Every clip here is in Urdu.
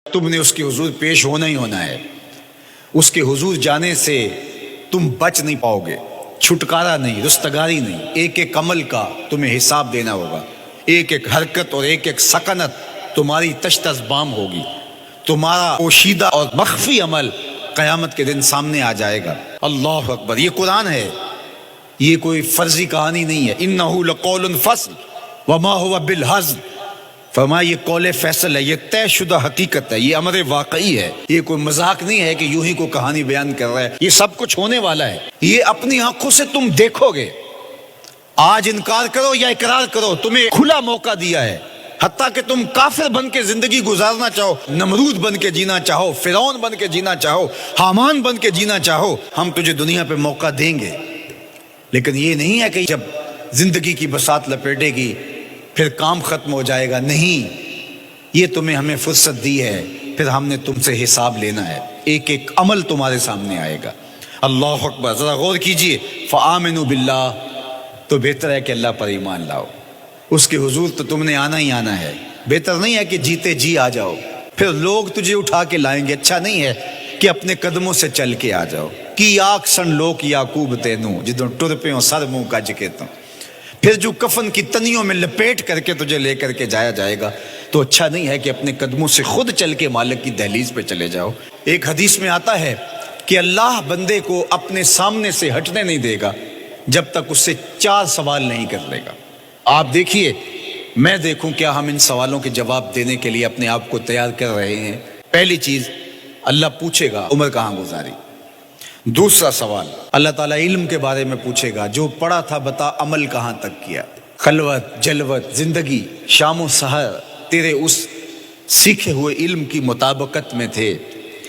تم نے اس کے حضور پیش ہونا ہی ہونا ہے. اس کے حضور جانے سے تم بچ نہیں پاؤ گے، چھٹکارا نہیں، رستگاری نہیں. ایک ایک عمل کا تمہیں حساب دینا ہوگا، ایک ایک حرکت اور ایک ایک سکنت تمہاری تشت بام ہوگی. تمہارا پوشیدہ اور مخفی عمل قیامت کے دن سامنے آ جائے گا. اللہ اکبر. یہ قرآن ہے، یہ کوئی فرضی کہانی نہیں ہے. انہ لقول فصل وما هو بالہزل. فرمایا یہ قول فیصل ہے، یہ طے شدہ حقیقت ہے، یہ امر واقعی ہے. یہ کوئی مذاق نہیں ہے کہ یوں ہی کو کہانی بیان کر رہا ہے. یہ سب کچھ ہونے والا ہے، یہ اپنی آنکھوں سے تم دیکھو گے. آج انکار کرو یا اقرار کرو، تمہیں کھلا موقع دیا ہے. حتیٰ کہ تم کافر بن کے زندگی گزارنا چاہو، نمرود بن کے جینا چاہو، فرعون بن کے جینا چاہو، حامان بن کے جینا چاہو، ہم تجھے دنیا پہ موقع دیں گے. لیکن یہ نہیں ہے کہ جب زندگی کی بساط لپیٹے گی پھر کام ختم ہو جائے گا. نہیں، یہ تمہیں ہمیں فرصت دی ہے، پھر ہم نے تم سے حساب لینا ہے. ایک ایک عمل تمہارے سامنے آئے گا. اللہ اکبر. ذرا غور کیجئے. فآمنوا باللہ، تو بہتر ہے کہ اللہ پر ایمان لاؤ. اس کے حضور تو تم نے آنا ہی آنا ہے. بہتر نہیں ہے کہ جیتے جی آ جاؤ، پھر لوگ تجھے اٹھا کے لائیں گے. اچھا نہیں ہے کہ اپنے قدموں سے چل کے آ جاؤ. کی آگ سن لوک یعقوب تینوں جدوں ٹر پہ سر منہ کج کے تو پھر جو کفن کی تنیوں میں لپیٹ کر کے تجھے لے کر کے جایا جائے گا. تو اچھا نہیں ہے کہ اپنے قدموں سے خود چل کے مالک کی دہلیز پہ چلے جاؤ. ایک حدیث میں آتا ہے کہ اللہ بندے کو اپنے سامنے سے ہٹنے نہیں دے گا جب تک اس سے 4 سوال نہیں کر لے گا. آپ دیکھیے، میں دیکھوں کیا ہم ان سوالوں کے جواب دینے کے لیے اپنے آپ کو تیار کر رہے ہیں. پہلی چیز، اللہ پوچھے گا عمر کہاں گزاری. دوسرا سوال، اللہ تعالیٰ علم کے بارے میں پوچھے گا. جو پڑھا تھا بتا، عمل کہاں تک کیا. خلوت، جلوت، زندگی، شام و سحر تیرے اس سیکھے ہوئے علم کی مطابقت میں تھے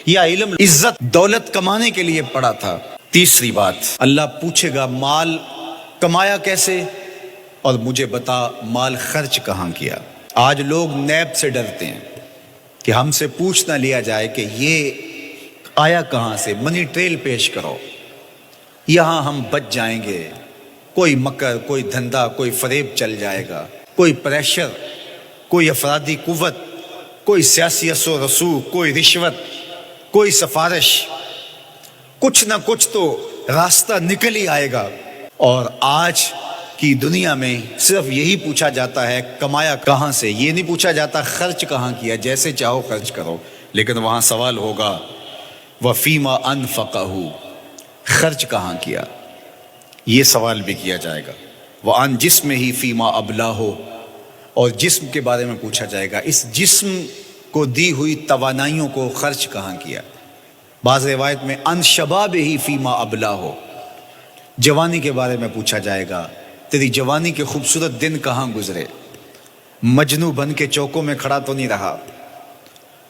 یا علم عزت دولت کمانے کے لیے پڑھا تھا. تیسری بات، اللہ پوچھے گا مال کمایا کیسے، اور مجھے بتا مال خرچ کہاں کیا. آج لوگ نیب سے ڈرتے ہیں کہ ہم سے پوچھ نہ لیا جائے کہ یہ آیا کہاں سے. منی ٹریل پیش کرو، یہاں ہم بچ جائیں گے. کوئی مکر، کوئی دھندا، کوئی فریب چل جائے گا، کوئی پریشر، کوئی افرادی قوت، کوئی سیاسی اثر و رسوخ، کوئی رشوت، کوئی سفارش، کچھ نہ کچھ تو راستہ نکل ہی آئے گا. اور آج کی دنیا میں صرف یہی پوچھا جاتا ہے کمایا کہاں سے. یہ نہیں پوچھا جاتا خرچ کہاں کیا. جیسے چاہو خرچ کرو، لیکن وہاں سوال ہوگا وَفِيمَا أَنفَقَهُ، خرچ کہاں کیا. یہ سوال بھی کیا جائے گا. وَعَنْ جِسْمِهِ فِيمَا أَبْلَاهُ، اور جسم کے بارے میں پوچھا جائے گا، اس جسم کو دی ہوئی توانائیوں کو خرچ کہاں کیا. بعض روایت میں عَنْ شَبَابِهِ فِيمَا أَبْلَاهُ، جوانی کے بارے میں پوچھا جائے گا، تیری جوانی کے خوبصورت دن کہاں گزرے. مجنو بن کے چوکوں میں کھڑا تو نہیں رہا،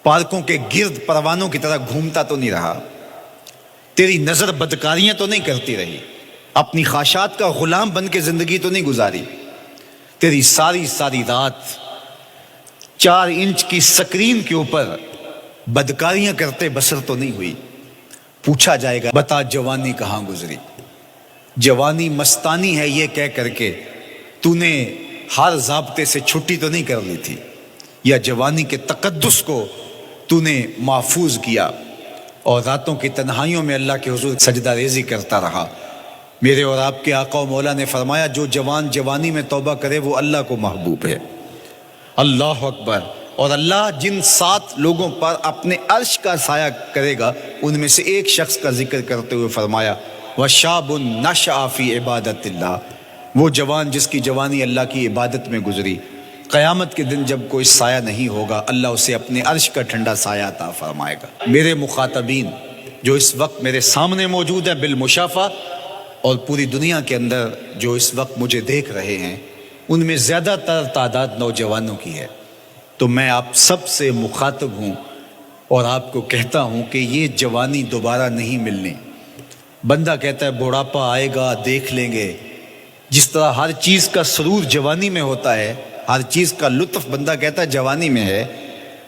پارکوں کے گرد پروانوں کی طرح گھومتا تو نہیں رہا، تیری نظر بدکاریاں تو نہیں کرتی رہی، اپنی خواہشات کا غلام بن کے زندگی تو نہیں گزاری، تیری ساری ساری رات 4 انچ کی سکرین کے اوپر بدکاریاں کرتے بسر تو نہیں ہوئی. پوچھا جائے گا بتا جوانی کہاں گزری. جوانی مستانی ہے یہ کہہ کر کے تو نے ہر ضابطے سے چھٹی تو نہیں کر لی تھی، یا جوانی کے تقدس کو تو نے محفوظ کیا اور راتوں کی تنہائیوں میں اللہ کے حضور سجدہ ریزی کرتا رہا. میرے اور آپ کے آقا و مولا نے فرمایا جو جوان جوانی میں توبہ کرے وہ اللہ کو محبوب ہے. اللہ اکبر. اور اللہ جن 7 لوگوں پر اپنے عرش کا سایہ کرے گا ان میں سے ایک شخص کا ذکر کرتے ہوئے فرمایا وَشَابٌ نَشَأَ فِي عِبَادَةِ اللَّهِ، وہ جوان جس کی جوانی اللہ کی عبادت میں گزری. قیامت کے دن جب کوئی سایہ نہیں ہوگا اللہ اسے اپنے عرش کا ٹھنڈا سایہ عطا فرمائے گا. میرے مخاطبین جو اس وقت میرے سامنے موجود ہیں بالمشافہ، اور پوری دنیا کے اندر جو اس وقت مجھے دیکھ رہے ہیں، ان میں زیادہ تر تعداد نوجوانوں کی ہے. تو میں آپ سب سے مخاطب ہوں اور آپ کو کہتا ہوں کہ یہ جوانی دوبارہ نہیں ملنی. بندہ کہتا ہے بڑھاپا آئے گا دیکھ لیں گے. جس طرح ہر چیز کا سرور جوانی میں ہوتا ہے، ہر چیز کا لطف بندہ کہتا ہے جوانی میں ہے،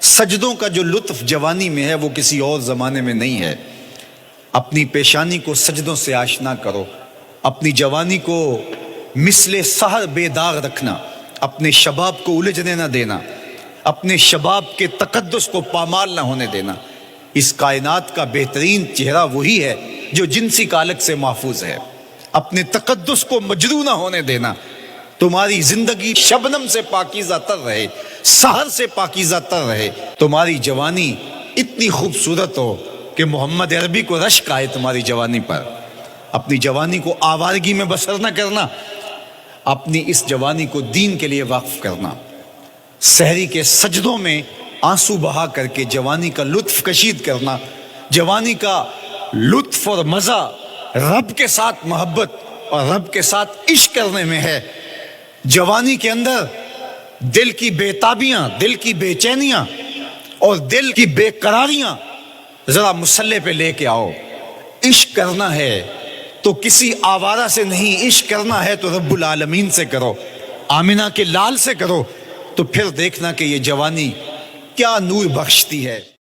سجدوں کا جو لطف جوانی میں ہے وہ کسی اور زمانے میں نہیں ہے. اپنی پیشانی کو سجدوں سے آشنا کرو، اپنی جوانی کو مثل سحر بے داغ رکھنا، اپنے شباب کو الجھنے نہ دینا، اپنے شباب کے تقدس کو پامال نہ ہونے دینا۔ اس کائنات کا بہترین چہرہ وہی ہے جو جنسی کالک سے محفوظ ہے۔ اپنے تقدس کو مجروح نہ ہونے دینا۔ تمہاری زندگی شبنم سے پاکیزہ تر رہے، سحر سے پاکیزہ تر رہے۔ تمہاری جوانی اتنی خوبصورت ہو کہ محمد عربی کو رشک آئے تمہاری جوانی پر۔ اپنی جوانی کو آوارگی میں بسر نہ کرنا، اپنی اس جوانی کو دین کے لیے وقف کرنا۔ سحری کے سجدوں میں آنسو بہا کر کے جوانی کا لطف کشید کرنا۔ جوانی کا لطف اور مزہ رب کے ساتھ محبت اور رب کے ساتھ عشق کرنے میں ہے۔ جوانی کے اندر دل کی بے تابیاں، دل کی بے چینیاں اور دل کی بے قراریاں ذرا مسلح پہ لے کے آؤ۔ عشق کرنا ہے تو کسی آوارہ سے نہیں، عشق کرنا ہے تو رب العالمین سے کرو، آمنہ کے لال سے کرو، تو پھر دیکھنا کہ یہ جوانی کیا نور بخشتی ہے۔